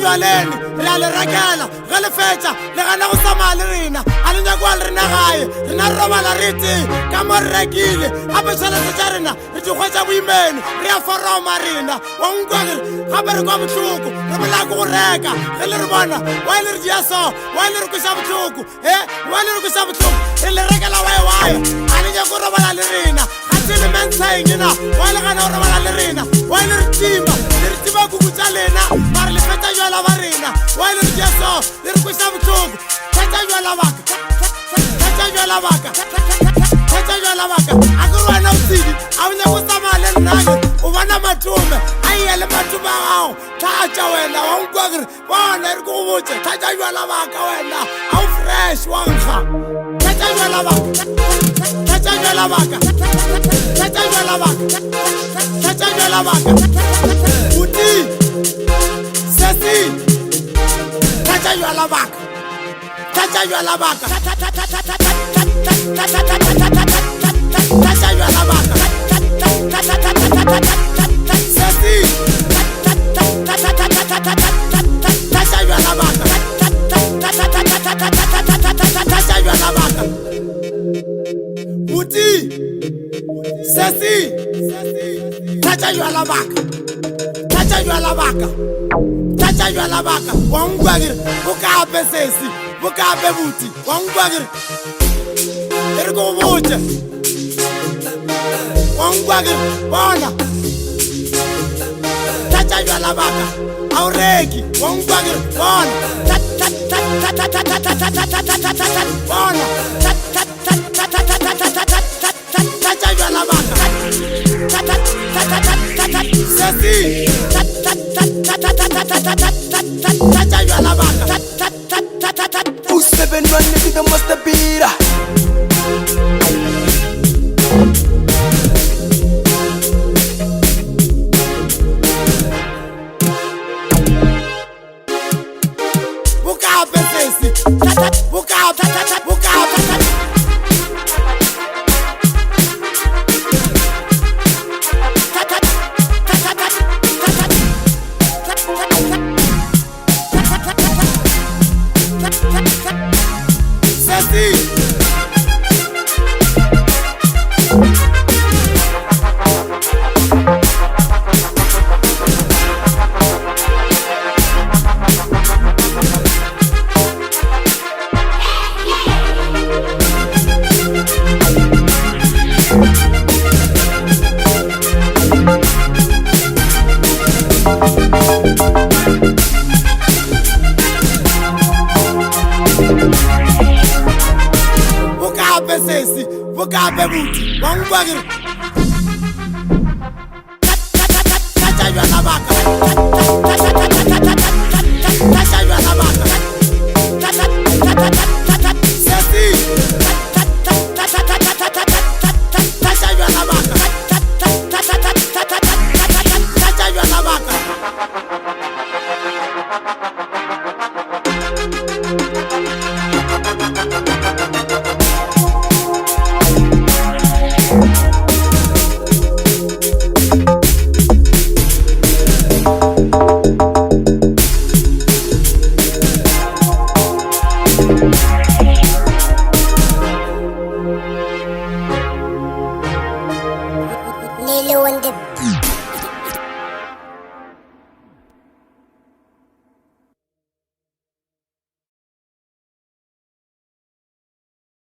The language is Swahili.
jwaleni re a le rekela ge le fetša le gana go tsamaya le rena a le nyakwa le rena gae rena re robala re teng ka mo re rekile gape tšhelete tša rena re dikgwetša boimene re a foroma rena wa nkwa gape re kwa bohloko re bolako go reka ge le re bona wa le re dia so wa le re kweša bohloko wa le re kweša bohloko re le rekela wae a le nyako robala le rena le mentshengena wa le gana go robala le rena wa le re tima kuku tša lena mare le fetša jwala ba rena wa le re dia so le re kweša bohloko fetša jwala baka a ke re wena o tsedi a o nyako tsamaya le nnake o bona matome a eya le matome a gago tlatša wena wa nkwa kere bona re ke go botse tlatša jwala baka wena a o fresh wa nkga tlatša jwala baka Buti Sesi tlatša jwala baka tlatša jwala baka Sesi tlatša jwala baka Buti Sesi tlatša jwala baka tlatša jwala baka wa nkwa kere bokape Sesi bokape Buti wa nkwa kere e re ke go botse wa nkwa kere bona tlatša jwala baka a o reki wa nkwa kere bona bona tlatša jwala baka Sesi tlatša jwala baka U7 running with the master beater. Bukape Sesi bukape Sesi Sesi bukape Buti wa nkwa kere tlatša jwala baka tlatša jwala baka Sesi tlatša jwala baka tlatša jwala baka Lilo and the